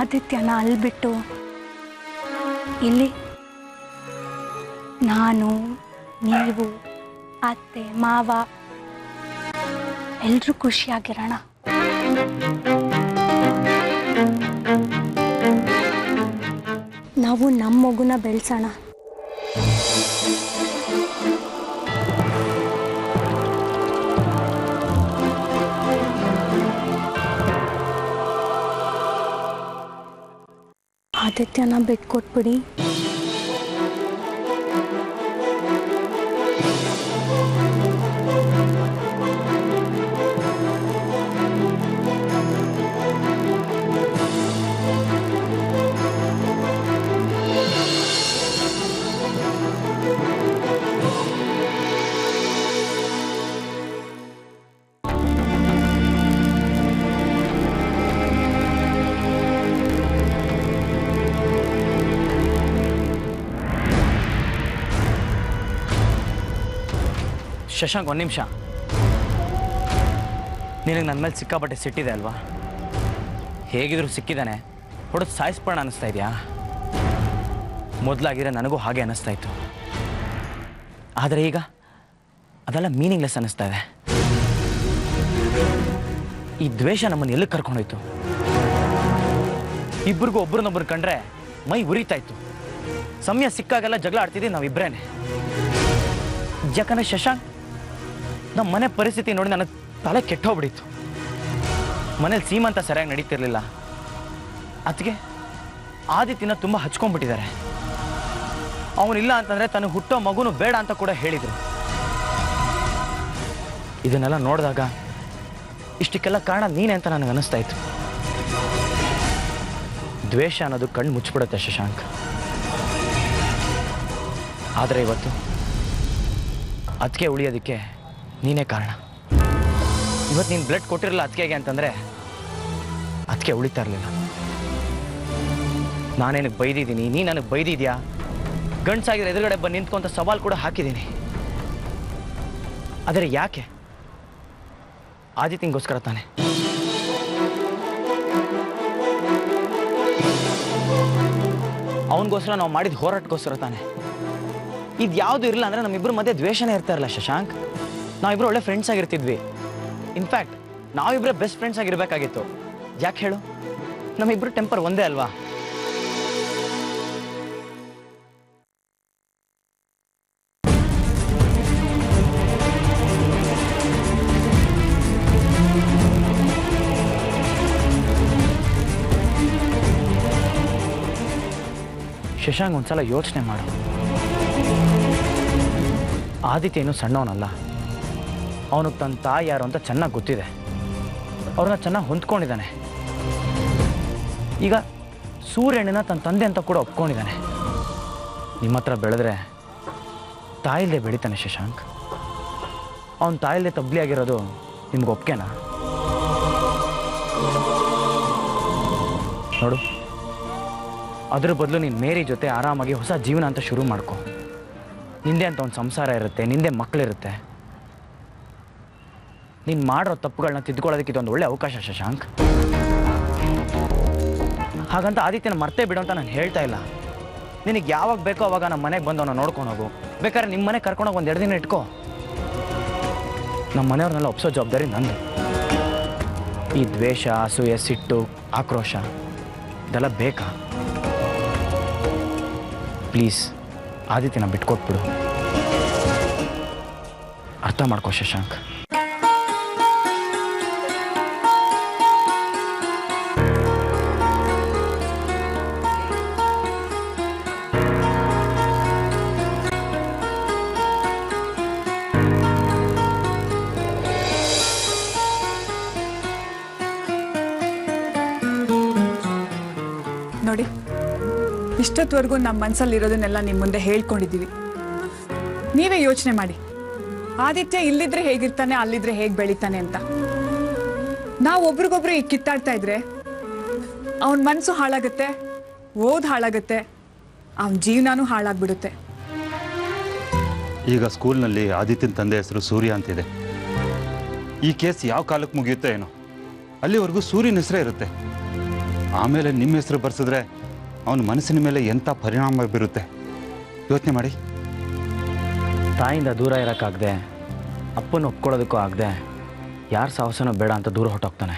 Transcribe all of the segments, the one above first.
ಆದಿತ್ಯನ ಅಲ್ಲಿ ಬಿಟ್ಟು ಇಲ್ಲಿ ನಾನು, ನೀವು, ಅತ್ತೆ, ಮಾವ ಎಲ್ಲರೂ ಖುಷಿಯಾಗಿರೋಣ. ನಾವು ನಮ್ಮ ಮಗುನ ಬೆಳೆಸೋಣ. ಆದಿತ್ಯನ ಬಿಟ್ಕೊಟ್ಬಿಡಿ. ಶಶಾಂಕ್, ಒಂದು ನಿಮಿಷ. ನಿನಗೆ ನನ್ನ ಮೇಲೆ ಸಿಕ್ಕಾಪಟ್ಟೆ ಸಿಟ್ಟಿದೆ ಅಲ್ವಾ? ಹೇಗಿದ್ರು ಸಿಕ್ಕಿದ್ದಾನೆ, ಹೊಡೆದು ಸಾಯಿಸ್ಪೋಣ ಅನ್ನಿಸ್ತಾ ಇದೆಯಾ? ಮೊದಲಾಗಿರೋ ನನಗೂ ಹಾಗೆ ಅನ್ನಿಸ್ತಾ ಇತ್ತು. ಆದರೆ ಈಗ ಅದೆಲ್ಲ ಮೀನಿಂಗ್ಲೆಸ್ ಅನ್ನಿಸ್ತಾ ಇದೆ. ಈ ದ್ವೇಷ ನಮ್ಮನ್ನು ಎಲ್ಲಿಗೆ ಕರ್ಕೊಂಡೋಯ್ತು? ಇಬ್ಬರಿಗೂ ಒಬ್ರನ್ನೊಬ್ರು ಕಂಡ್ರೆ ಮೈ ಉರಿತಾ ಇತ್ತು. ಸಮಯ ಸಿಕ್ಕಾಗೆಲ್ಲ ಜಗಳ ಆಡ್ತಿದ್ದೀವಿ ನಾವಿಬ್ಬರೇನೆ. ಯಾಕಂದರೆ ಶಶಾಂಕ್, ನಮ್ಮ ಮನೆ ಪರಿಸ್ಥಿತಿ ನೋಡಿ ನನಗೆ ತಲೆ ಕೆಟ್ಟೋಗ್ಬಿಟ್ಟಿತ್ತು. ಮನೇಲಿ ಸೀಮಂತ ಸರಿಯಾಗಿ ನಡೀತಿರ್ಲಿಲ್ಲ. ಅದಕ್ಕೆ ಆದಿತ್ಯನ ತುಂಬ ಹಚ್ಕೊಂಡ್ಬಿಟ್ಟಿದ್ದಾರೆ. ಅವನಿಲ್ಲ ಅಂತಂದರೆ ತನಗೆ ಹುಟ್ಟೋ ಮಗುನು ಬೇಡ ಅಂತ ಕೂಡ ಹೇಳಿದರು. ಇದನ್ನೆಲ್ಲ ನೋಡಿದಾಗ ಇಷ್ಟಕ್ಕೆಲ್ಲ ಕಾರಣ ನೀನೇ ಅಂತ ನನಗೆ ಅನ್ನಿಸ್ತಾ ಇತ್ತು. ದ್ವೇಷ ಅನ್ನೋದು ಕಣ್ಣು ಮುಚ್ಚಿಬಿಡುತ್ತೆ ಶಶಾಂಕ್. ಆದರೆ ಇವತ್ತು ಅದಕ್ಕೆ ಉಳಿಯೋದಕ್ಕೆ ನೀನೇ ಕಾರಣ. ಇವತ್ತು ನೀನು ಬ್ಲಡ್ ಕೊಟ್ಟಿರಲಿಲ್ಲ ಅದಕ್ಕೆ ಅಂತಂದರೆ ಅದಕ್ಕೆ ಉಳಿತಾ ಇರಲಿಲ್ಲ. ನಾನೇನಕ್ಕೆ ಬೈದಿದ್ದೀನಿ, ನೀ ನನಗೆ ಬೈದಿದ್ಯಾ? ಗಂಡ್ಸಾಗಿರೋ ಎದುರುಗಡೆ ಬಂದು ನಿಂತ್ಕೊಂತ ಸವಾಲು ಕೂಡ ಹಾಕಿದ್ದೀನಿ. ಆದರೆ ಯಾಕೆ? ಆದಿತ್ಯಂಗೋಸ್ಕರ ತಾನೆ. ಅವನಿಗೋಸ್ಕರ ನಾವು ಮಾಡಿದ ಹೋರಾಟಕ್ಕೋಸ್ಕರ ತಾನೆ. ಇದು ಯಾವುದು ಇರಲಿಲ್ಲ ಅಂದರೆ ನಮ್ಮಿಬ್ಬರ ಮಧ್ಯೆ ದ್ವೇಷನೇ ಇರ್ತಾ ಇರಲ್ಲ ಶಶಾಂಕ್. ನಾವಿಬ್ಬರು ಒಳ್ಳೆ ಫ್ರೆಂಡ್ಸ್ ಆಗಿರ್ತಿದ್ವಿ. ಇನ್ಫ್ಯಾಕ್ಟ್ ನಾವಿಬ್ಬರೇ ಬೆಸ್ಟ್ ಫ್ರೆಂಡ್ಸ್ ಆಗಿರಬೇಕಾಗಿತ್ತು. ಯಾಕೆ ಹೇಳು? ನಮ್ಮಿಬ್ಬರು ಟೆಂಪರ್ ಒಂದೇ ಅಲ್ವಾ? ಶಶಾಂಕ್, ಒಂದ್ಸಲ ಯೋಚನೆ ಮಾಡು. ಆದಿತ್ಯ ಏನು ಸಣ್ಣವನಲ್ಲ. ಅವನಿಗೆ ತನ್ನ ತಾಯಿ ಯಾರು ಅಂತ ಚೆನ್ನಾಗಿ ಗೊತ್ತಿದೆ. ಅವ್ರನ್ನ ಚೆನ್ನಾಗಿ ಹೊಂದ್ಕೊಂಡಿದ್ದಾನೆ. ಈಗ ಸೂರ್ಯಣ್ಣನ ತನ್ನ ತಂದೆ ಅಂತ ಕೂಡ ಒಪ್ಕೊಂಡಿದ್ದಾನೆ. ನಿಮ್ಮ ಹತ್ರ ಬೆಳೆದ್ರೆ ತಾಯಿಲ್ಲದೆ ಬೆಳಿತಾನೆ ಶಶಾಂಕ್. ಅವನ ತಾಯಿಲ್ಲದೆ ತಬ್ಲಿ ಆಗಿರೋದು ನಿಮ್ಗೆ ಒಪ್ಕೆನಾ? ನೋಡು, ಅದ್ರ ಬದಲು ನೀನು ಮೇರಿ ಜೊತೆ ಆರಾಮಾಗಿ ಹೊಸ ಜೀವನ ಅಂತ ಶುರು ಮಾಡ್ಕೊ. ನಿಂದೆ ಅಂತ ಒಂದು ಸಂಸಾರ ಇರುತ್ತೆ, ನಿಂದೆ ಮಕ್ಕಳಿರುತ್ತೆ. ನೀನು ಮಾಡಿರೋ ತಪ್ಪುಗಳನ್ನ ತಿದ್ದುಕೊಳ್ಳೋದಕ್ಕೆ ಇದೊಂದು ಒಳ್ಳೆ ಅವಕಾಶ ಶಶಾಂಕ್. ಹಾಗಂತ ಆದಿತ್ಯನ ಮರ್ತೇ ಬಿಡು ಅಂತ ನಾನು ಹೇಳ್ತಾ ಇಲ್ಲ. ನಿನಗೆ ಯಾವಾಗ ಬೇಕೋ ಅವಾಗ ನಮ್ಮ ಮನೆಗೆ ಬಂದು ಅವನ್ನ ನೋಡ್ಕೊಂಡು ಹೋಗು. ಬೇಕಾದ್ರೆ ನಿಮ್ಮ ಮನೆಗೆ ಕರ್ಕೊಂಡೋಗಿ ಒಂದು 2 ದಿನ ಇಟ್ಕೋ. ನಮ್ಮ ಮನೆಯವ್ರನ್ನೆಲ್ಲ ಒಪ್ಸೋ ಜವಾಬ್ದಾರಿ ನಂದು. ಈ ದ್ವೇಷ, ಅಸೂಯೆ, ಸಿಟ್ಟು, ಆಕ್ರೋಶ ಇದೆಲ್ಲ ಬೇಕಾ? ಪ್ಲೀಸ್ ಆದಿತ್ಯನ ಬಿಟ್ಕೊಟ್ಬಿಡು. ಅರ್ಥ ಮಾಡ್ಕೋ ಶಶಾಂಕ್. ನೋಡಿ, ಇಷ್ಟೊತ್ತವರೆಗೂ ನಮ್ಮ ಮನಸ್ಸಲ್ಲಿರೋದನ್ನೆಲ್ಲ ನಿಮ್ಮ ಮುಂದೆ ಹೇಳ್ಕೊಂಡಿದ್ದೀವಿ. ನೀವೇ ಯೋಚನೆ ಮಾಡಿ, ಆದಿತ್ಯ ಇಲ್ಲಿದ್ರೆ ಹೇಗಿರ್ತಾನೆ, ಅಲ್ಲಿದ್ರೆ ಹೇಗೆ ಬೆಳಿತಾನೆ ಅಂತ. ನಾವು ಒಬ್ರಿಗೊಬ್ರು ಈಗ ಕಿತ್ತಾಡ್ತಾ ಇದ್ರೆ ಅವನ ಮನಸ್ಸು ಹಾಳಾಗುತ್ತೆ, ಓದ್ ಹಾಳಾಗುತ್ತೆ, ಅವನ ಜೀವನನೂ ಹಾಳಾಗ್ಬಿಡುತ್ತೆ. ಈಗ ಸ್ಕೂಲ್ನಲ್ಲಿ ಆದಿತ್ಯನ ತಂದೆ ಹೆಸರು ಸೂರ್ಯ ಅಂತಿದೆ. ಈ ಕೇಸ್ ಯಾವ ಕಾಲಕ್ಕೆ ಮುಗಿಯುತ್ತೋ ಏನೋ, ಅಲ್ಲಿವರೆಗೂ ಸೂರ್ಯನ ಹೆಸರೇ ಇರುತ್ತೆ. ಆಮೇಲೆ ನಿಮ್ಮ ಹೆಸರು ಬರ್ಸಿದ್ರೆ ಅವನ ಮನಸ್ಸಿನ ಮೇಲೆ ಎಂಥ ಪರಿಣಾಮ ಬೀರುತ್ತೆ ಯೋಚನೆ ಮಾಡಿ. ತಾಯಿಯಿಂದ ದೂರ ಇರೋಕ್ಕಾಗದೆ, ಅಪ್ಪನ ಒಪ್ಕೊಳ್ಳೋದಕ್ಕೂ ಆಗದೆ, ಯಾರ ಸಾಹಸನೂ ಬೇಡ ಅಂತ ದೂರ ಹೊಟ್ಟೋಗ್ತಾನೆ.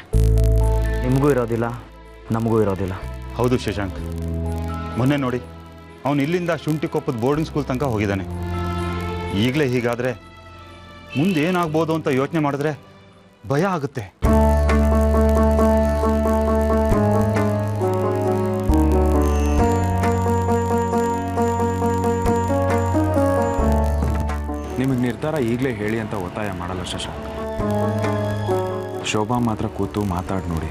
ನಿಮಗೂ ಇರೋದಿಲ್ಲ, ನಮಗೂ ಇರೋದಿಲ್ಲ. ಹೌದು ಶಶಾಂಕ್, ಮೊನ್ನೆ ನೋಡಿ ಅವನು ಇಲ್ಲಿಂದ ಶುಂಠಿಕೊಪ್ಪದ ಬೋರ್ಡಿಂಗ್ ಸ್ಕೂಲ್ ತನಕ ಹೋಗಿದ್ದಾನೆ. ಈಗಲೇ ಹೀಗಾದರೆ ಮುಂದೆ ಏನಾಗ್ಬೋದು ಅಂತ ಯೋಚನೆ ಮಾಡಿದ್ರೆ ಭಯ ಆಗುತ್ತೆ. ನಿಮಗೆ ನಿರ್ಧಾರ ಈಗಲೇ ಹೇಳಿ ಅಂತ ಒತ್ತಾಯ ಮಾಡಲ್ಲ ಶಶಾಂಕ್. ಶೋಭಾ ಮಾತ್ರ ಕೂತು ಮಾತಾಡಿ ನೋಡಿ,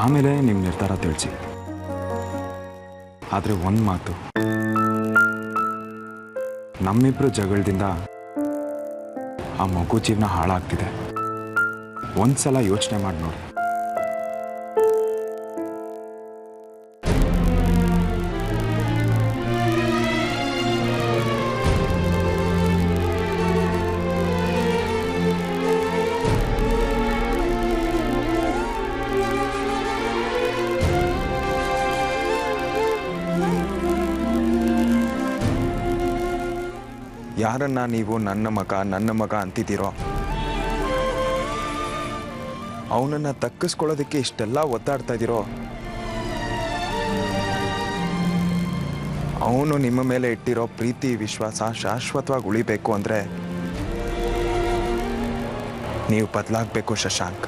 ಆಮೇಲೆ ನಿಮ್ಮ ನಿರ್ಧಾರ ತಿಳಿಸಿ. ಆದರೆ ಒಂದು ಮಾತು, ನಮ್ಮಿಬ್ಬರು ಜಗಳದಿಂದ ಆ ಮಗು ಜೀವನ ಹಾಳಾಗ್ತಿದೆ. ಒಂದ್ಸಲ ಯೋಚನೆ ಮಾಡಿ ನೋಡಿ. ಯಾರನ್ನ ನೀವು ನನ್ನ ಮಗ ಅಂತಿದ್ದೀರೋ ಅವನನ್ನ ತಕ್ಕಿಸ್ಕೊಳ್ಳೋದಕ್ಕೆ ಇಷ್ಟೆಲ್ಲ ಒದ್ದಾಡ್ತಾ ಇದ್ದೀರೋ, ಅವನು ನಿಮ್ಮ ಮೇಲೆ ಇಟ್ಟಿರೋ ಪ್ರೀತಿ ವಿಶ್ವಾಸ ಶಾಶ್ವತವಾಗಿ ಉಳಿಬೇಕು ಅಂದ್ರೆ ನೀವು ಬದಲಾಗಬೇಕು ಶಶಾಂಕ್.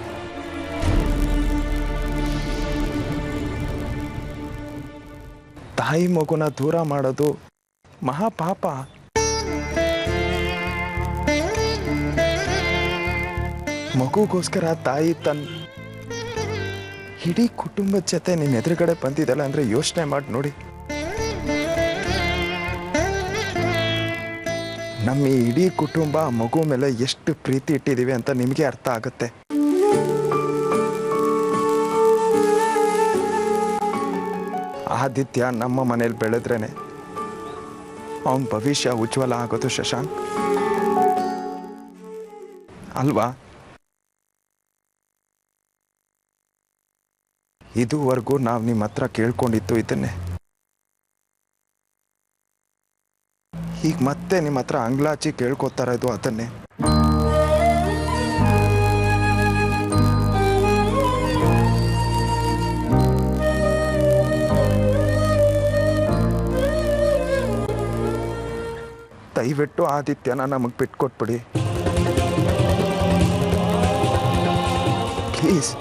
ತಾಯಿ ಮಗುನ ದೂರ ಮಾಡೋದು ಮಹಾಪಾಪ. ಮಗುಗೋಸ್ಕರ ತಾಯಿ ತನ್ನ ಇಡೀ ಕುಟುಂಬದ ಜೊತೆ ನಿನ್ನ ಎದುರುಗಡೆ ಬಂದಿದ್ದಲ್ಲ ಅಂದ್ರೆ ಯೋಚನೆ ಮಾಡಿ ನೋಡಿ. ನಮ್ಮ ಈ ಇಡೀ ಕುಟುಂಬ ಮಗು ಮೇಲೆ ಎಷ್ಟು ಪ್ರೀತಿ ಇಟ್ಟಿದೀವಿ ಅಂತ ನಿಮಗೆ ಅರ್ಥ ಆಗುತ್ತೆ. ಆದಿತ್ಯ ನಮ್ಮ ಮನೇಲಿ ಬೆಳೆದ್ರೇನೆ ಅವನ ಭವಿಷ್ಯ ಉಜ್ವಲ ಆಗೋದು ಶಶಾಂಕ್, ಅಲ್ವಾ? ಇದುವರೆಗೂ ನಾವು ನಿಮ್ಮ ಹತ್ರ ಕೇಳ್ಕೊಂಡಿತ್ತು ಇದನ್ನೇ. ಈಗ ಮತ್ತೆ ನಿಮ್ಮ ಹತ್ರ ಅಂಗ್ಲಾಚಿ ಕೇಳ್ಕೊತಾ ಇರೋದು ಅದನ್ನೇ. ದಯವಿಟ್ಟು ಆದಿತ್ಯನ ನಮಗೆ ಬಿಟ್ಕೊಟ್ಬಿಡಿ ಪ್ಲೀಸ್.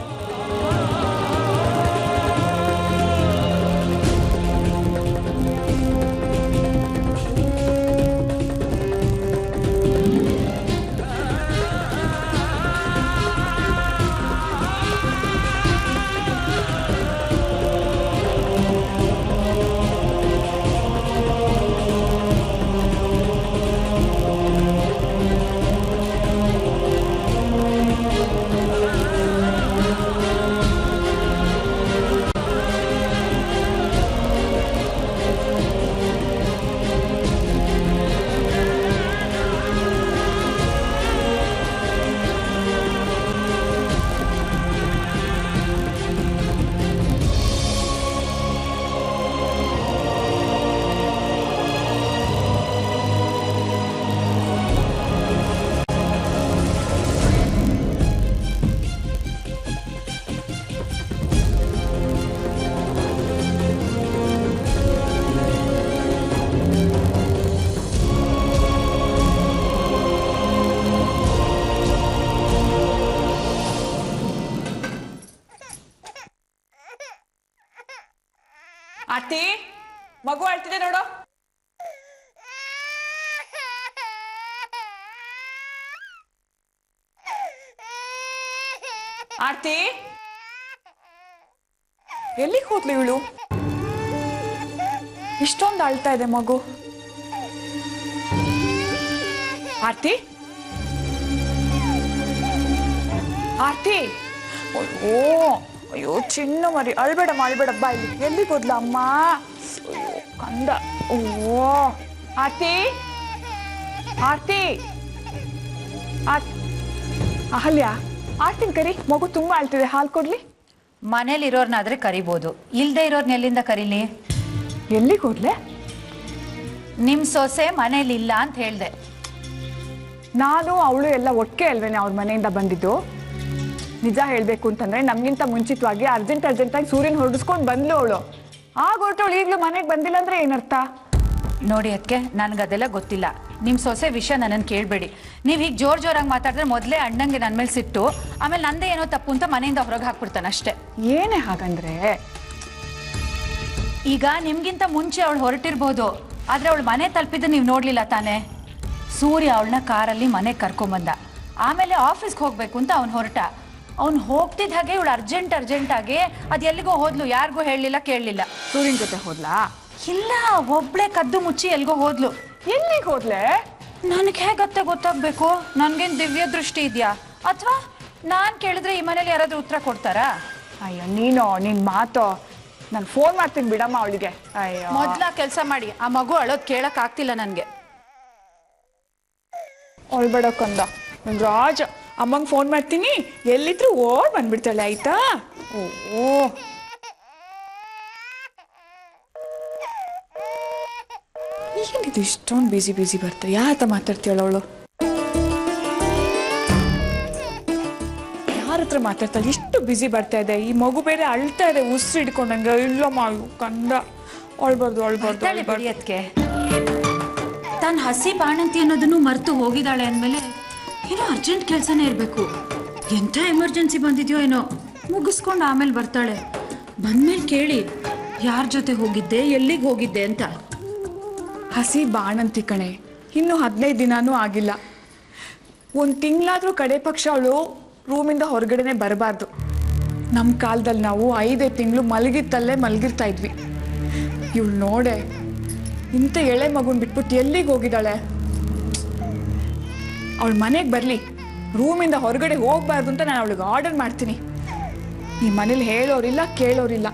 ಆರ್ತಿ, ಮಗು ಅಳ್ತಿದೆ ನೋಡು. ಆರ್ತಿ, ಎಲ್ಲಿಗೆ ಹೋದ್ಲು ಇವಳು? ಇಷ್ಟೊಂದು ಅಳ್ತಾ ಇದೆ ಮಗು. ಆರ್ತಿ, ಆರ್ತಿ, ಅಯ್ಯೋ ಅಯ್ಯೋ ಚಿನ್ನ ಮರಿ, ಅಳ್ಬೇಡಮ್ಮ ಅಳ್ಬೇಡಬ್ಬ. ಇಲ್ಲಿ ಎಲ್ಲಿಗೆ ಹೋದ್ಲ ಅಮ್ಮ? ಅಯ್ಯೋ ಕಂದ. ಓ ಆರ್ತಿ, ಆರ್ತಿ, ಅಹಲ್ಯ, ಆರ್ತಿನ ಕರಿ, ಮಗು ತುಂಬಾ ಅಳ್ತಿದೆ, ಹಾಲು ಕೊಡ್ಲಿ. ಮನೇಲಿರೋರ್ನಾದ್ರೆ ಕರಿಬೋದು, ಇಲ್ಲದೆ ಇರೋರ್ನ ಎಲ್ಲಿಂದ ಕರೀಲಿ? ಎಲ್ಲಿಗೆ ಹೋದ್ಲೆ? ನಿಮ್ಮ ಸೊಸೆ ಮನೇಲಿಲ್ಲ ಅಂತ ಹೇಳ್ದೆ. ನಾನು ಅವಳು ಎಲ್ಲ ಒಟ್ಟಿಗೆ ಅಲ್ವೇನೆ ಅವ್ರ ಮನೆಯಿಂದ ಬಂದಿದ್ದು. ನಿಜ ಹೇಳಬೇಕು ಅಂತಂದ್ರೆ ನಮ್ಗಿಂತ ಮುಂಚಿತವಾಗಿ ಅರ್ಜೆಂಟಾಗಿ ಸೂರ್ಯನ ಹೊರಡಿಸ್ಕೊಂಡು ಬಂದ್ಲು ಅವಳು. ಆಗ ಹೊರಟವಳು ಈಗಲೂ ಮನೆಗೆ ಬಂದಿಲ್ಲ ಅಂದ್ರೆ ಏನರ್ಥ? ನೋಡಿ ಅದಕ್ಕೆ ನನಗದೆಲ್ಲ ಗೊತ್ತಿಲ್ಲ. ನಿಮ್ಮ ಸೊಸೆ ವಿಷಯ ನನ್ನನ್ನು ಕೇಳಬೇಡಿ. ನೀವು ಹೀಗೆ ಜೋರಾಗಿ ಮಾತಾಡಿದ್ರೆ ಮೊದಲೇ ಅಣ್ಣಂಗೆ ನನ್ನ ಮೇಲೆ ಸಿಟ್ಟು, ಆಮೇಲೆ ನಂದೇ ಏನೋ ತಪ್ಪು ಅಂತ ಮನೆಯಿಂದ ಹೊರಗೆ ಹಾಕ್ಬಿಡ್ತಾನೆ ಅಷ್ಟೇ. ಏನೇ ಹಾಗಂದ್ರೆ? ಈಗ ನಿಮ್ಗಿಂತ ಮುಂಚೆ ಅವಳು ಹೊರಟಿರ್ಬೋದು, ಆದರೆ ಅವಳು ಮನೆ ತಲುಪಿದ್ದು ನೀವು ನೋಡಲಿಲ್ಲ ತಾನೇ. ಸೂರ್ಯ ಅವಳನ್ನ ಕಾರಲ್ಲಿ ಮನೆಗೆ ಕರ್ಕೊಂಬಂದ, ಆಮೇಲೆ ಆಫೀಸ್ಗೆ ಹೋಗಬೇಕು ಅಂತ ಅವ್ನು ಹೊರಟ. ಅವ್ನು ಹೋಗ್ತಿದ್ದ ಹಾಗೆ ಇವಳು ಅರ್ಜೆಂಟಾಗಿ ಅದು ಎಲ್ಲಿಗೋ ಹೋದ್ಲು, ಯಾರಿಗೂ ಹೇಳಲಿಲ್ಲ ಕೇಳಲಿಲ್ಲ. ಸೂರ್ಯನ ಜೊತೆ ಹೋದ್ಲಾ? ಇಲ್ಲ, ಒಬ್ಳೆ ಕದ್ದು ಮುಚ್ಚಿ ಎಲ್ಗೋ ಹೋದ್ಲು. ಎಲ್ಲಿಗೆ ಹೋದ್ಲೆ? ನನಗೆ ಹೇಗತ್ತೆ ಗೊತ್ತಾಗಬೇಕು? ನನಗೇನು ದಿವ್ಯ ದೃಷ್ಟಿ ಇದೆಯಾ? ಅಥವಾ ನಾನು ಕೇಳಿದ್ರೆ ಈ ಮನೇಲಿ ಯಾರಾದರೂ ಉತ್ತರ ಕೊಡ್ತಾರಾ? ಅಯ್ಯೋ ನೀನು ನಿನ್ ಮಾತು. ನಾನು ಫೋನ್ ಮಾಡ್ತೀನಿ ಬಿಡಮ್ಮ ಅವಳಿಗೆ. ಅಯ್ಯೋ ಮೊದ್ಲ ಕೆಲಸ ಮಾಡಿ, ಆ ಮಗು ಅಳೋದು ಕೇಳಕ್ ಆಗ್ತಿಲ್ಲ ನನಗೆ. ಒಳ್ಬೇಡಕ್ಕಂದ ನನ್ ರಾಜ. ಅಮ್ಮಂಗೆ ಫೋನ್ ಮಾಡ್ತೀನಿ, ಎಲ್ಲಿದ್ರು ಓಡ್ ಬಂದ್ಬಿಡ್ತಾಳೆ ಆಯ್ತಾ? ಓ ಏನಿದು ಇಷ್ಟೊಂದು ಬಿಸಿ ಬರ್ತಾರೆ? ಯಾತ ಮಾತಾಡ್ತೀಯಳ ಅವಳು? ಯಾರ ಹತ್ರ ಮಾತಾಡ್ತಾಳೆ? ಇಷ್ಟು ಬಿಸಿ ಬರ್ತಾ ಇದೆ. ಈ ಮಗು ಬೇರೆ ಅಳ್ತಾ ಇದೆ, ಉಸಿರು ಹಿಡ್ಕೊಂಡಂಗೆ. ಇಲ್ಲ ಮಾಡು ಕಂದ, ಅಳ್ಬಾರ್ದು. ಅದಕ್ಕೆ ತಾನು ಹಸಿ ಬಾಣಂತಿ ಅನ್ನೋದನ್ನು ಮರೆತು ಹೋಗಿದ್ದಾಳೆ ಅಂದಮೇಲೆ ಏನೋ ಅರ್ಜೆಂಟ್ ಕೆಲಸನೇ ಇರಬೇಕು. ಎಂಥ ಎಮರ್ಜೆನ್ಸಿ ಬಂದಿದ್ಯೋ ಏನೋ, ಮುಗಿಸ್ಕೊಂಡು ಆಮೇಲೆ ಬರ್ತಾಳೆ. ಬಂದ್ಮೇಲೆ ಕೇಳಿ ಯಾರ ಜೊತೆ ಹೋಗಿದ್ದೆ, ಎಲ್ಲಿಗೆ ಹೋಗಿದ್ದೆ ಅಂತ. ಹಸಿ ಬಾಣಂತಿ ಕಣೆ, ಇನ್ನು 15 ದಿನಾನೂ ಆಗಿಲ್ಲ. 1 ತಿಂಗಳಾದ್ರೂ ಕಡೆ ಪಕ್ಷ ಅವಳು ರೂಮಿಂದ ಹೊರಗಡೆನೆ ಬರಬಾರ್ದು. ನಮ್ಮ ಕಾಲದಲ್ಲಿ ನಾವು 5 ತಿಂಗಳು ಮಲಗಿತ್ತಲ್ಲೇ ಮಲಗಿರ್ತಾ ಇದ್ವಿ. ಇವಳು ನೋಡೆ ಇಂಥ ಎಳೆ ಮಗುನ್ ಬಿಟ್ಬಿಟ್ಟು ಎಲ್ಲಿಗೆ ಹೋಗಿದ್ದಾಳೆ? ಅವಳ ಮನೆಗೆ ಬರಲಿ, ರೂಮಿಂದ ಹೊರಗಡೆ ಹೋಗ್ಬಾರ್ದು ಅಂತ ನಾನು ಅವಳಿಗೆ ಆರ್ಡರ್ ಮಾಡ್ತೀನಿ. ಈ ಮನೇಲಿ ಹೇಳೋರಿಲ್ಲ ಕೇಳೋರಿಲ್ಲ.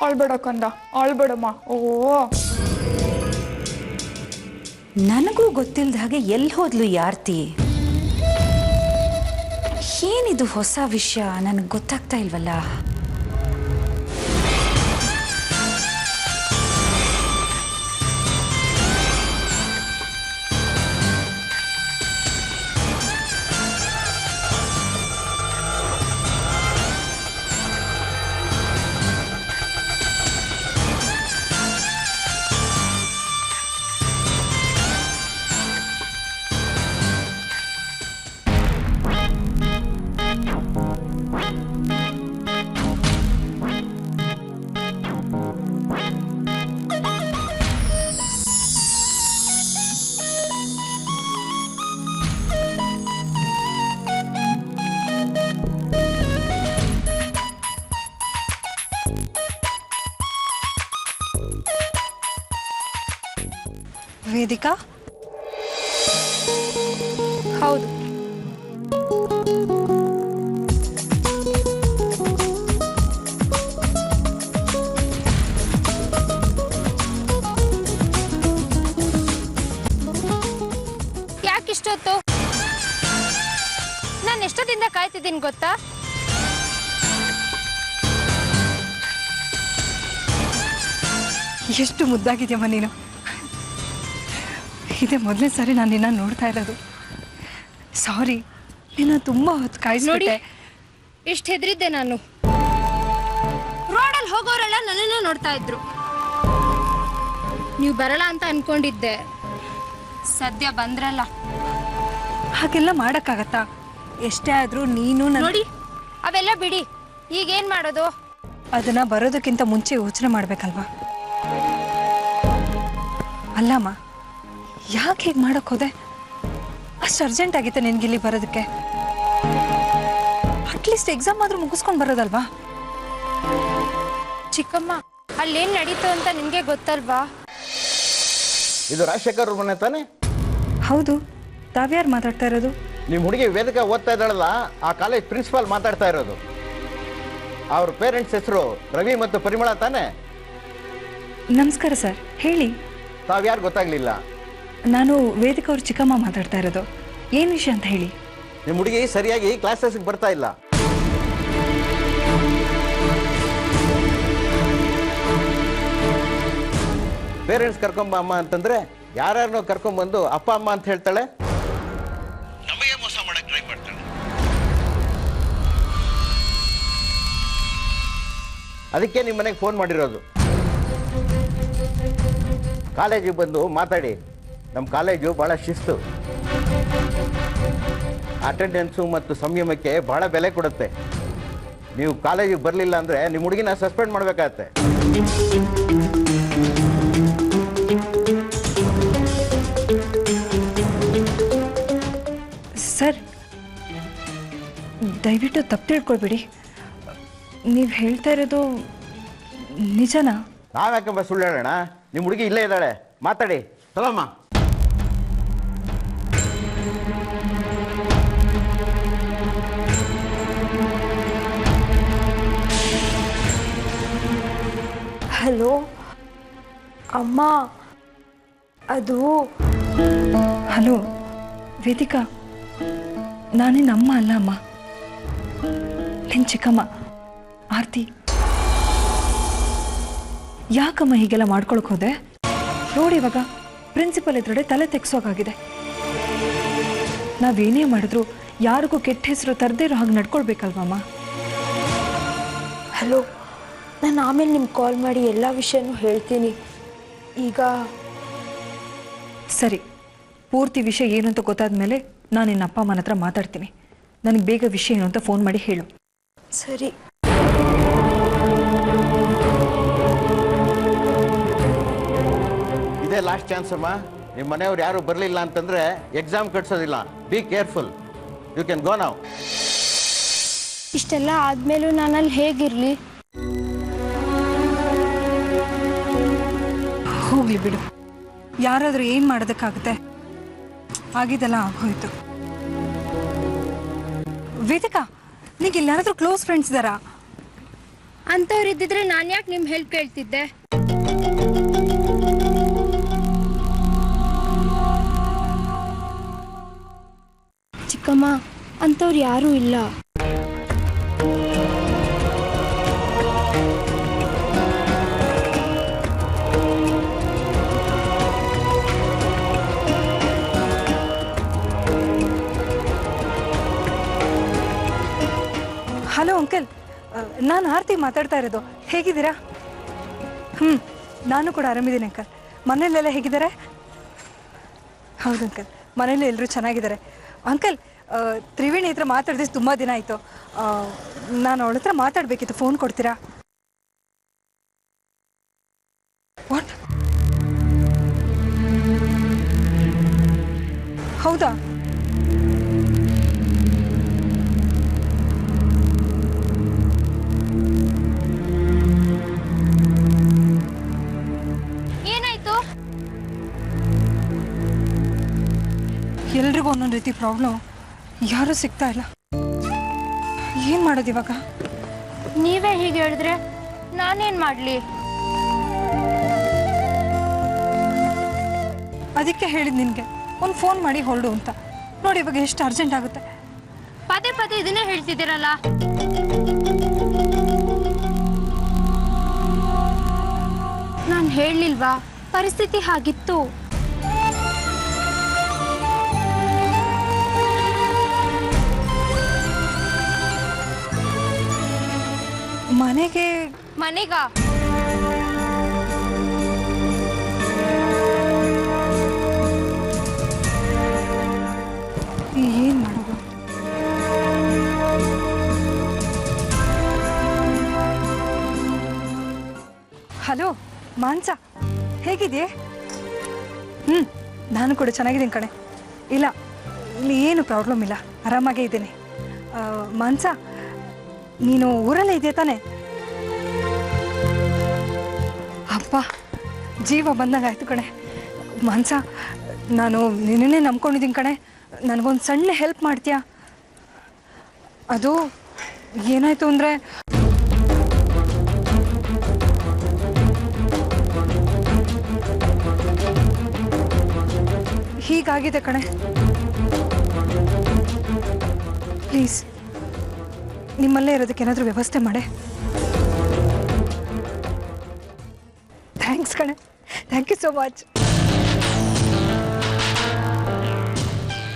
ಅಳ್ಬೇಡಕ್ಕಂದ, ಅಳ್ಬೇಡಮ್ಮ. ಓ ನನಗೂ ಗೊತ್ತಿಲ್ಲದ ಹಾಗೆ ಎಲ್ಲಿ ಹೋದ್ಲು ಯಾರ್ತಿ? ಏನಿದು ಹೊಸ ವಿಷಯ, ನನಗೆ ಗೊತ್ತಾಗ್ತಾ ಇಲ್ವಲ್ಲ. ವೇದಿಕಾ? ಹೌದು. ಯಾಕಿಷ್ಟೊತ್ತು? ನಾನು ಎಷ್ಟೊತ್ತಿಂದ ಕಾಯ್ತಿದ್ದೀನಿ ಗೊತ್ತಾ? ಎಷ್ಟು ಮುದ್ದಾಗಿದ್ಯಮ್ಮ ನೀನು. ಇದೇ ಮೊದಲನೇ ಸಾರಿ ನಾನು ನಿನ್ನ ನೋಡ್ತಾ ಇರೋದು. ಸಾರಿ, ನಿನ್ನ ತುಂಬ ಹೊತ್ತು ನೋಡಿ, ಕಾಯಿಸ್ಬಿಟ್ಟೆ. ಎಷ್ಟು ಹೆದರಿದ್ದೆ ನಾನು. ರೋಡಲ್ಲಿ ಹೋಗೋರೆಲ್ಲ ನನ್ನನ್ನೇ ನೋಡ್ತಾ ಇದ್ರು. ನೀವು ಬರಲ್ಲ ಅಂತ ಅನ್ಕೊಂಡಿದ್ದೆ, ಸದ್ಯ ಬಂದ್ರಲ್ಲ. ಹಾಗೆಲ್ಲ ಮಾಡೋಕ್ಕಾಗತ್ತಾ? ಎಷ್ಟೇ ಆದರೂ ನೀನು ನೋಡಿ, ಅವೆಲ್ಲ ಬಿಡಿ. ಈಗೇನ್ ಮಾಡೋದು? ಅದನ್ನ ಬರೋದಕ್ಕಿಂತ ಮುಂಚೆ ಯೋಚನೆ ಮಾಡ್ಬೇಕಲ್ವಾ? ಅಲ್ಲಮ್ಮ, ಯಾಕೆ ಹೀಗೆ ಮಾಡೋಕ್ಕೆ ಹೋದೆ? ಅಷ್ಟು ಅರ್ಜೆಂಟ್ ಆಗಿತ್ತು ನಿನ್ಗಿಲ್ಲಿ ಬರೋದಕ್ಕೆ. ಅಟ್ಲೀಸ್ಟ್ ಎಕ್ಸಾಮ್ ಆದ್ರೂ ಮುಗಿಸ್ಕೊಂಡು ಬರೋದಲ್ವಾ? ಚಿಕ್ಕಮ್ಮ, ಅಲ್ಲೇನ್ ನಡೀತು ಅಂತ ನಿನ್ಗೆ ಗೊತ್ತಲ್ವಾ? ಇದು ರಾಜಶೇಖರ್ ಅವ್ರ ಮನೆ ತಾನೆ? ಹೌದು. ತಾವ್ಯಾರು ಮಾತಾಡ್ತಾ ಇರೋದು? ನಿಮ್ಮ ಹುಡುಗಿ ವೇದಿಕೆ ಓದ್ತಾ ಇದ್ದಾಳಲ್ಲ, ಆ ಕಾಲೇಜ್ ಪ್ರಿನ್ಸಿಪಾಲ್ ಮಾತಾಡ್ತಾ ಇರೋದು. ಅವ್ರ ಪೇರೆಂಟ್ಸ್ ಹೆಸರು ರವಿ ಮತ್ತು ಪರಿಮಳ ತಾನೆ? ನಮಸ್ಕಾರ ಸರ್, ಹೇಳಿ. ತಾವ್ಯಾರು ಗೊತ್ತಾಗ್ಲಿಲ್ಲ? ನಾನು ವೇದಿಕಾ ಅವ್ರ ಚಿಕ್ಕಮ್ಮ ಮಾತಾಡ್ತಾ ಇರೋದು. ಏನು ವಿಷಯ ಅಂತ ಹೇಳಿ. ನಿಮ್ಮ ಹುಡುಗಿ ಸರಿಯಾಗಿ ಕ್ಲಾಸಸ್ಗೆ ಬರ್ತಾ ಇಲ್ಲ. ಪೇರೆಂಟ್ಸ್ ಕರ್ಕೊಂಬ ಅಮ್ಮ ಅಂತಂದ್ರೆ ಯಾರ್ಯಾರನ್ನೋ ಕರ್ಕೊಂಬಂದು ಅಪ್ಪ ಅಮ್ಮ ಅಂತ ಹೇಳ್ತಾಳೆ, ನಮಗೆ ಮೋಸ ಮಾಡಕ್ಕೆ ಟ್ರೈ ಮಾಡ್ತಾಳೆ. ಅದಕ್ಕೆ ನಿಮ್ಮ ಮನೆಗೆ ಫೋನ್ ಮಾಡಿರೋದು. ಕಾಲೇಜಿಗೆ ಬಂದು ಮಾತಾಡಿ. ನಮ್ಮ ಕಾಲೇಜು ಭಾಳ ಶಿಸ್ತು, ಅಟೆಂಡೆನ್ಸು ಮತ್ತು ಸಂಯಮಕ್ಕೆ ಭಾಳ ಬೆಲೆ ಕೊಡುತ್ತೆ. ನೀವು ಕಾಲೇಜಿಗೆ ಬರಲಿಲ್ಲ ಅಂದರೆ ನಿಮ್ಮ ಹುಡುಗಿನ ಸಸ್ಪೆಂಡ್ ಮಾಡಬೇಕಾಗತ್ತೆ. ಸರ್, ದಯವಿಟ್ಟು ತಪ್ಪು ತಿಳ್ಕೊಳ್ಬೇಡಿ. ನೀವು ಹೇಳ್ತಾ ಇರೋದು ನಿಜನಾ? ನಾವ್ಯಾಕಂಬ ಸುಳ್ಳು ಹೇಳೋಣ? ನಿಮ್ಮ ಹುಡುಗಿ ಇಲ್ಲೇ ಇದ್ದಾಳೆ, ಮಾತಾಡಿ. ತಲಮ್ಮ. ಹಲೋ ಅಮ್ಮ, ಅದು ಹಲೋ ವೇದಿಕಾ, ನಾನಿನ್ನ ಅಮ್ಮ ಅಲ್ಲ ಅಮ್ಮ, ನಿನ್ನ ಚಿಕ್ಕಮ್ಮ ಆರ್ತಿ. ಯಾಕಮ್ಮ ಹೀಗೆಲ್ಲ ಮಾಡ್ಕೊಳಕ್ ಹೋದೆ? ನೋಡಿ, ಇವಾಗ ಪ್ರಿನ್ಸಿಪಲ್ ಎದುರುಗಡೆ ತಲೆ ತೆಗ್ಸೋಕಾಗಿದೆ. ನಾವೇನೇ ಮಾಡಿದ್ರು ಯಾರಿಗೂ ಕೆಟ್ಟ ಹೆಸರು ತರದೇ ಇರೋ ಹಾಗೆ ನಡ್ಕೊಳ್ಬೇಕಲ್ವಮ್ಮ? ಹಲೋ, ನಾನು ಆಮೇಲೆ ನಿಮ್ಗೆ ಕಾಲ್ ಮಾಡಿ ಎಲ್ಲ ವಿಷಯನೂ ಹೇಳ್ತೀನಿ. ಈಗ ಸರಿ, ಪೂರ್ತಿ ವಿಷಯ ಏನು ಅಂತ ಗೊತ್ತಾದ ಮೇಲೆ ನಾನು ನಿನ್ನ ಅಪ್ಪ ಅಮ್ಮನ ಹತ್ರ ಮಾತಾಡ್ತೀನಿ. ನನಗೆ ಬೇಗ ವಿಷಯ ಏನು ಅಂತ ಫೋನ್ ಮಾಡಿ ಹೇಳು. ಸರಿ. ಇದೇ ಲಾಸ್ಟ್ ಚಾನ್ಸ್ ಅಮ್ಮ. ನಿಮ್ಮ ಮನೆಯವ್ರು ಯಾರು ಬರಲಿಲ್ಲ ಅಂತಂದ್ರೆ ಎಕ್ಸಾಮ್ ಕಟ್ಸೋದಿಲ್ಲ. Be careful. You can go now. ಇಷ್ಟೆಲ್ಲ ಆದ್ಮೇಲೂ ನಾನಲ್ಲಿ ಹೇಗಿರಲಿ? ಹೋಗ್ಲಿ ಬಿಡು, ಯಾರಾದರೂ ಏನು ಮಾಡೋದಕ್ಕಾಗುತ್ತೆ? ಆಗಿದೆಲ್ಲ ಆಗೋಯ್ತು. ವೇದಿಕಾ, ನಿಂಗೆ ಯಾರಾದರೂ ಕ್ಲೋಸ್ ಫ್ರೆಂಡ್ಸ್ ಇದ್ದಾರಾ? ಅಂಥವ್ರು ಇದ್ದಿದ್ರೆ ನಾನು ಯಾಕೆ ನಿಮ್ಮ ಹೆಲ್ಪ್ ಕೇಳ್ತಿದ್ದೆ? ಚಿಕ್ಕಮ್ಮ, ಅಂಥವ್ರು ಯಾರೂ ಇಲ್ಲ. ಹಲೋ ಅಂಕಲ್, ನಾನು ಆರ್ತಿ ಮಾತಾಡ್ತಾ ಇರೋದು. ಹೇಗಿದ್ದೀರಾ? ನಾನು ಕೂಡ ಆರಾಮಿದ್ದೀನಿ ಅಂಕಲ್. ಮನೇಲೆಲ್ಲ ಹೇಗಿದ್ದಾರೆ? ಹೌದು ಅಂಕಲ್, ಮನೇಲಿ ಎಲ್ಲರೂ ಚೆನ್ನಾಗಿದ್ದಾರೆ. ಅಂಕಲ್, ತ್ರಿವೇಣಿ ಹತ್ರ ಮಾತಾಡಿದ್ರೆ ತುಂಬ ದಿನ ಆಯಿತು. ನಾನು ಅವಳ ಹತ್ರ ಮಾತಾಡಬೇಕಿತ್ತು, ಫೋನ್ ಕೊಡ್ತೀರಾ? ವಾಟ್? ಹೌದಾ? ಏನಾಯ್ತು? ಎಲ್ರಿಗೂ ಒಂದೊಂದು ರೀತಿ ಪ್ರಾಬ್ಲಮ್, ಯಾರೂ ಸಿಗ್ತಾ ಇಲ್ಲ. ಏನು ಮಾಡೋದು ಇವಾಗ? ನೀವೇ ಹೀಗೆ ಹೇಳಿದ್ರೆ ನಾನೇನು ಮಾಡಲಿ? ಅದಕ್ಕೆ ಹೇಳಿದ್ ನಿನಗೆ ಒಂದು ಫೋನ್ ಮಾಡಿ ಹೊರಡು ಅಂತ. ನೋಡಿ ಇವಾಗ ಎಷ್ಟು ಅರ್ಜೆಂಟ್ ಆಗುತ್ತೆ. ಪದೇ ಪದೇ ಇದನ್ನೇ ಹೇಳ್ತಿದ್ದೀರಲ್ಲ. ನಾನು ಹೇಳಲಿಲ್ವಾ ಪರಿಸ್ಥಿತಿ ಹಾಗಿತ್ತು? ಮನೆಗಾ? ಏನ್ ಮಾಡೋದು? ಹಲೋ ಮಾನ್ಸ, ಹೇಗಿದೆಯೇ? ನಾನು ಕೂಡ ಚೆನ್ನಾಗಿದ್ದೀನಿ ಕಣೆ. ಇಲ್ಲ, ಇಲ್ಲಿ ಏನು ಪ್ರಾಬ್ಲಮ್ ಇಲ್ಲ, ಆರಾಮಾಗೇ ಇದ್ದೀನಿ. ಮಾನ್ಸ, ನೀನು ಊರಲ್ಲೇ ಇದೆಯಾ ತಾನೆ? ಅಪ್ಪ, ಜೀವ ಬಂದಾಗ ಆಯ್ತು ಕಣೆ. ಮಾನ್ಸ, ನಾನು ನಿನ್ನೇ ನಂಬ್ಕೊಂಡಿದ್ದೀನಿ ಕಣೆ. ನನಗೊಂದು ಸಣ್ಣ ಹೆಲ್ಪ್ ಮಾಡ್ತೀಯಾ? ಅದು ಏನಾಯ್ತು ಅಂದರೆ, ಹೀಗಾಗಿದೆ ಕಣೆ. ಪ್ಲೀಸ್ ನಿಮ್ಮಲ್ಲೇ ಇರೋದಕ್ಕೆ ಏನಾದರೂ ವ್ಯವಸ್ಥೆ ಮಾಡೆ. ಥ್ಯಾಂಕ್ಸ್ ಕಣೆ, ಥ್ಯಾಂಕ್ ಯು ಸೋ ಮಚ್.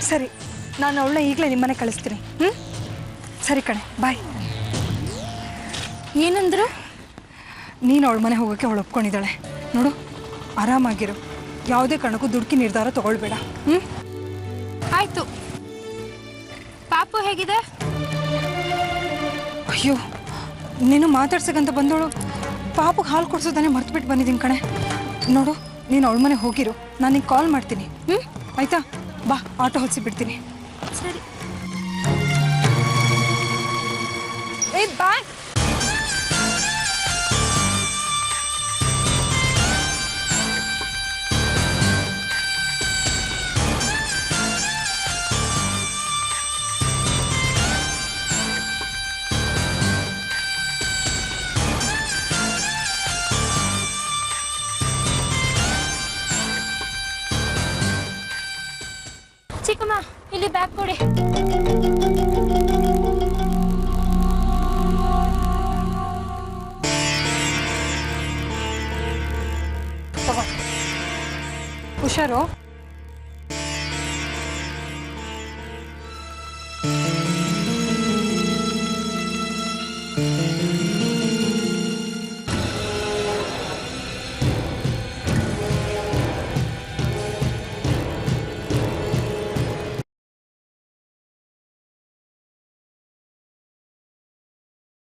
ಸರಿ, ನಾನು ಅವಳನ್ನ ಈಗಲೇ ನಿಮ್ಮನೆ ಕಳಿಸ್ತೀನಿ. ಸರಿ ಕಣೆ, ಬಾಯ್. ಏನಂದ್ರು? ನೀನು ಅವಳ ಮನೆ ಹೋಗೋಕ್ಕೆ ಅವಳು ಒಪ್ಕೊಂಡಿದ್ದಾಳೆ. ನೋಡು, ಆರಾಮಾಗಿರು, ಯಾವುದೇ ಕಾರಣಕ್ಕೂ ದುಡುಕಿ ನಿರ್ಧಾರ ತಗೊಳ್ಬೇಡ. ಆಯ್ತು. ಪಾಪು ಹೇಗಿದೆ? ಅಯ್ಯೋ, ನೀನು ಮಾತಾಡ್ಸಕ್ಕಂತ ಬಂದವಳು ಪಾಪಗೆ ಹಾಲು ಕೊಡ್ಸೋದಾನೆ ಮರ್ತ್ಬಿಟ್ಟು ಬಂದಿದ್ದೀನಿ ಕಣೆ. ನೋಡು, ನೀನು ಅವಳ ಮನೆ ಹೋಗಿರು, ನಾನು ನಿಂಗೆ ಕಾಲ್ ಮಾಡ್ತೀನಿ. ಆಯ್ತಾ? ಬಾ, ಆಟೋ ಹೊಲಿಸಿ ಬಿಡ್ತೀನಿ. ಸರಿ. ಏ ಬಾಯ್. ಚಿಕ್ಕಮ್ಮ, ಇಲ್ಲಿ ಬ್ಯಾಗ್ ಕೊಡಿ. ಹುಷಾರು.